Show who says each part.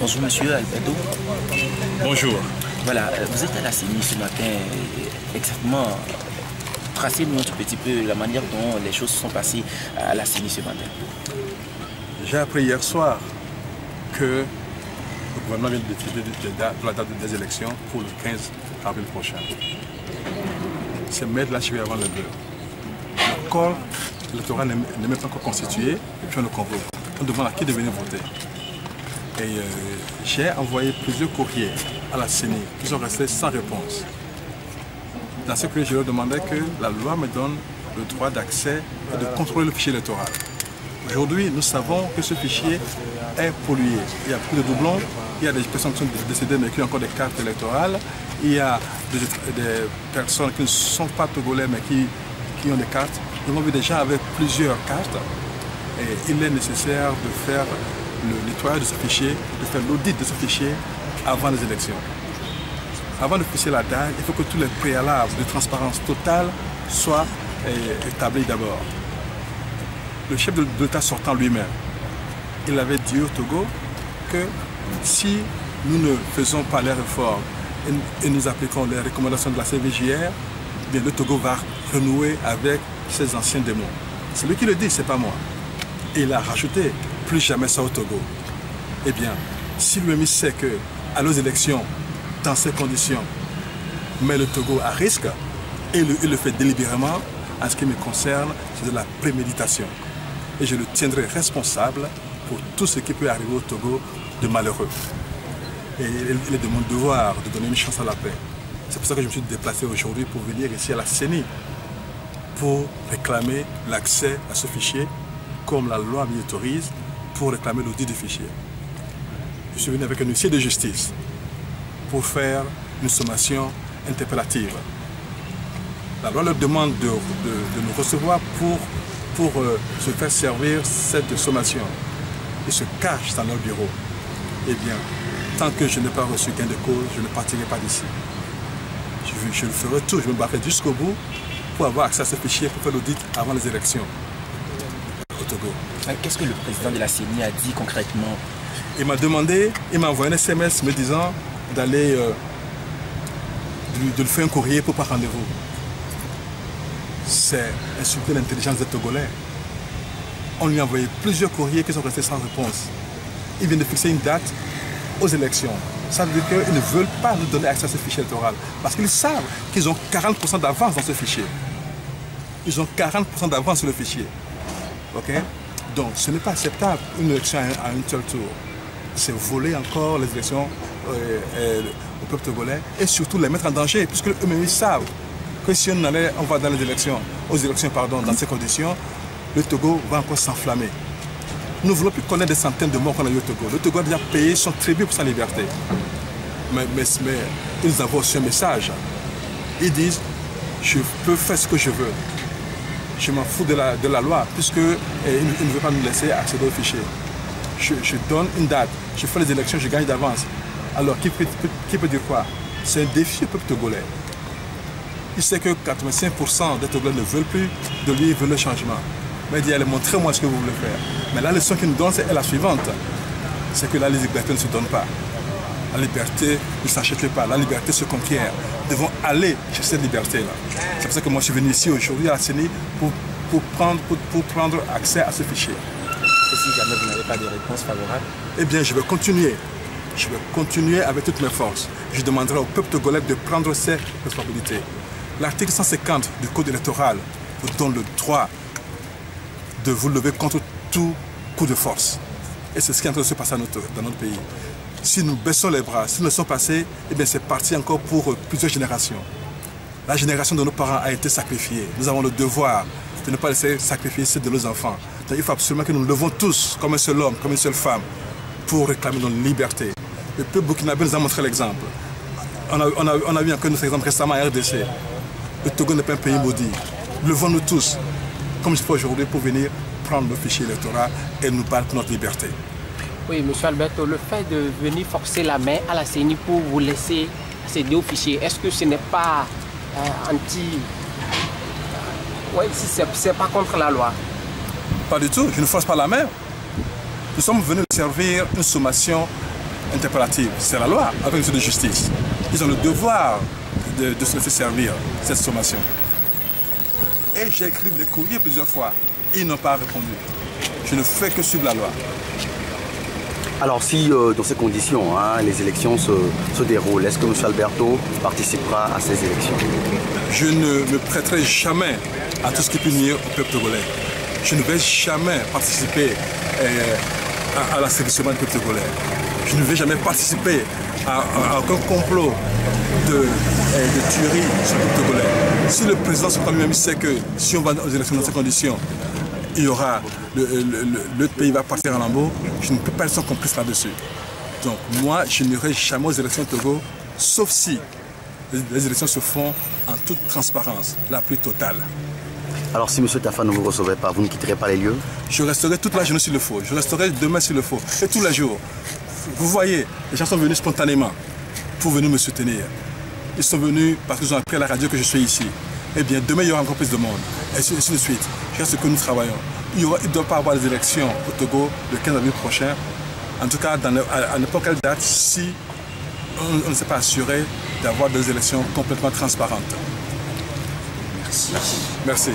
Speaker 1: Bonjour Monsieur Alberto.
Speaker 2: Bonjour.
Speaker 1: Voilà, vous êtes à la CENI ce matin. Exactement, tracez-nous un tout petit peu la manière dont les choses se sont passées à la CENI ce matin.
Speaker 2: J'ai appris hier soir que le gouvernement vient de décider de la date des élections pour le 15 avril prochain. C'est mettre la cheville avant le beurre. Le corps électoral n'est même pas encore constitué et puis on le convoque. On demande à qui de venir voter. Et j'ai envoyé plusieurs courriers à la CENI qui sont restés sans réponse. Dans ce courrier, je leur demandais que la loi me donne le droit d'accès et de contrôler le fichier électoral. Aujourd'hui, nous savons que ce fichier est pollué. Il y a plus de doublons, il y a des personnes qui sont décédées mais qui ont encore des cartes électorales, il y a des personnes qui ne sont pas togolais mais qui ont des cartes. Nous avons vu des gens avec plusieurs cartes et il est nécessaire de faire le nettoyage de ce fichier, de faire l'audit de ce fichier avant les élections. Avant de fixer la date, il faut que tous les préalables de transparence totale soient établis d'abord. Le chef de l'État sortant lui-même, il avait dit au Togo que si nous ne faisons pas les réformes et nous appliquons les recommandations de la CVJR, bien le Togo va renouer avec ses anciens démons. C'est lui qui le dit, ce n'est pas moi. Et il a rajouté, plus jamais ça au Togo. Eh bien, si lui-même sait qu'à nos élections, dans ces conditions, met le Togo à risque, et il le fait délibérément, en ce qui me concerne, c'est de la préméditation. Et je le tiendrai responsable pour tout ce qui peut arriver au Togo de malheureux. Et il est de mon devoir de donner une chance à la paix. C'est pour ça que je me suis déplacé aujourd'hui pour venir ici à la CENI, pour réclamer l'accès à ce fichier, comme la loi m'y autorise, pour réclamer l'audit du fichier. Je suis venu avec un huissier de justice pour faire une sommation interpellative. La loi leur demande de nous recevoir pour se faire servir cette sommation. Ils se cachent dans leur bureau. Eh bien, tant que je n'ai pas reçu gain de cause, je ne partirai pas d'ici. Je le ferai tout, je me battrai jusqu'au bout pour avoir accès à ce fichier, pour faire l'audit avant les élections au Togo.
Speaker 1: Qu'est-ce que le président de la CENI a dit concrètement?
Speaker 2: Il m'a demandé, il m'a envoyé un SMS me disant d'aller de faire un courrier pour pas rendez-vous. C'est insulter l'intelligence des Togolais. On lui a envoyé plusieurs courriers qui sont restés sans réponse. Il vient de fixer une date aux élections. Ça veut dire qu'ils ne veulent pas nous donner accès à ce fichier électoral parce qu'ils savent qu'ils ont 40% d'avance dans ce fichier. Ils ont 40% d'avance sur le fichier. Ok? Donc ce n'est pas acceptable une élection à un seul tour. C'est voler encore les élections au peuple togolais et surtout les mettre en danger puisque eux-mêmes ils savent que si on va dans les élections, dans ces conditions, le Togo va encore s'enflammer. Nous ne voulons plus connaître des centaines de morts qu'on a eu au Togo. Le Togo a déjà payé son tribut pour sa liberté. Mais ils avons reçu un message. Ils disent, je peux faire ce que je veux. Je m'en fous de la loi, puisqu'ils ne veulent pas nous laisser accéder au fichier. Je donne une date, je fais les élections, je gagne d'avance. Alors, qui peut dire quoi? C'est un défi au peuple togolais. Il sait que 85% des Togolais ne veulent plus de lui, ils veulent le changement. Mais il dit, allez, montrez-moi ce que vous voulez faire. Mais la leçon qu'il nous donne, c'est la suivante. C'est que la liberté ne se donne pas. La liberté ne s'achète pas, la liberté se conquiert. Nous devons aller chercher cette liberté-là. C'est pour ça que moi je suis venu ici aujourd'hui à la CENI pour prendre accès à ce fichier.
Speaker 1: Et si jamais vous n'avez pas de réponse favorable?
Speaker 2: Eh bien, je vais continuer. Je vais continuer avec toutes mes forces. Je demanderai au peuple togolais de prendre ses responsabilités. L'article 150 du Code électoral vous donne le droit de vous lever contre tout coup de force. Et c'est ce qui est en train de se passer dans notre pays. Si nous baissons les bras, si nous laissons passer, eh bien c'est parti encore pour plusieurs générations. La génération de nos parents a été sacrifiée. Nous avons le devoir de ne pas laisser sacrifier celle de nos enfants. Donc, il faut absolument que nous nous levons tous, comme un seul homme, comme une seule femme, pour réclamer notre liberté. Le peuple burkinabé nous a montré l'exemple. On a vu encore notre exemple récemment à RDC. Le Togo n'est pas un pays maudit. Levons-nous tous, comme je fais aujourd'hui, pour venir prendre le fichier électoral et nous battre pour notre liberté.
Speaker 3: Oui, M. Alberto, le fait de venir forcer la main à la CENI pour vous laisser accéder au fichier, est-ce que ce n'est pas Oui, c'est pas contre la loi?
Speaker 2: Pas du tout, je ne force pas la main. Nous sommes venus servir une sommation interpellative, c'est la loi, avec le ministère de justice. Ils ont le devoir de se laisser servir cette sommation. Et j'ai écrit des courriers plusieurs fois. Ils n'ont pas répondu. Je ne fais que suivre la loi.
Speaker 4: Alors si dans ces conditions, les élections se déroulent, est-ce que M. Alberto participera à ces élections?
Speaker 2: Je ne me prêterai jamais à tout ce qui peut nuire au peuple togolais. Je ne vais jamais participer à l'assainissement du peuple togolais. Je ne vais jamais participer à aucun complot de tuerie sur le peuple togolais. Si le président lui-même sait que si on va aux élections dans ces conditions, il y aura le pays va partir en lambeaux, je ne peux pas être complice là-dessus. Donc moi, je n'irai jamais aux élections au Togo, sauf si les élections se font en toute transparence, la plus totale.
Speaker 4: Alors si M. Tafa ne vous recevait pas, vous ne quitterez pas les lieux?
Speaker 2: Je resterai toute la journée sur le faux, je resterai demain sur le faux, et tous les jours. Vous voyez, les gens sont venus spontanément pour venir me soutenir. Ils sont venus parce qu'ils ont appris à la radio que je suis ici. Eh bien, demain, il y aura encore plus de monde. Et ainsi de suite. C'est ce que nous travaillons. Il ne doit pas y avoir des élections au Togo le 15 avril prochain. En tout cas, à n'importe quelle date, si on ne s'est pas assuré d'avoir des élections complètement transparentes.
Speaker 1: Merci.
Speaker 2: Merci.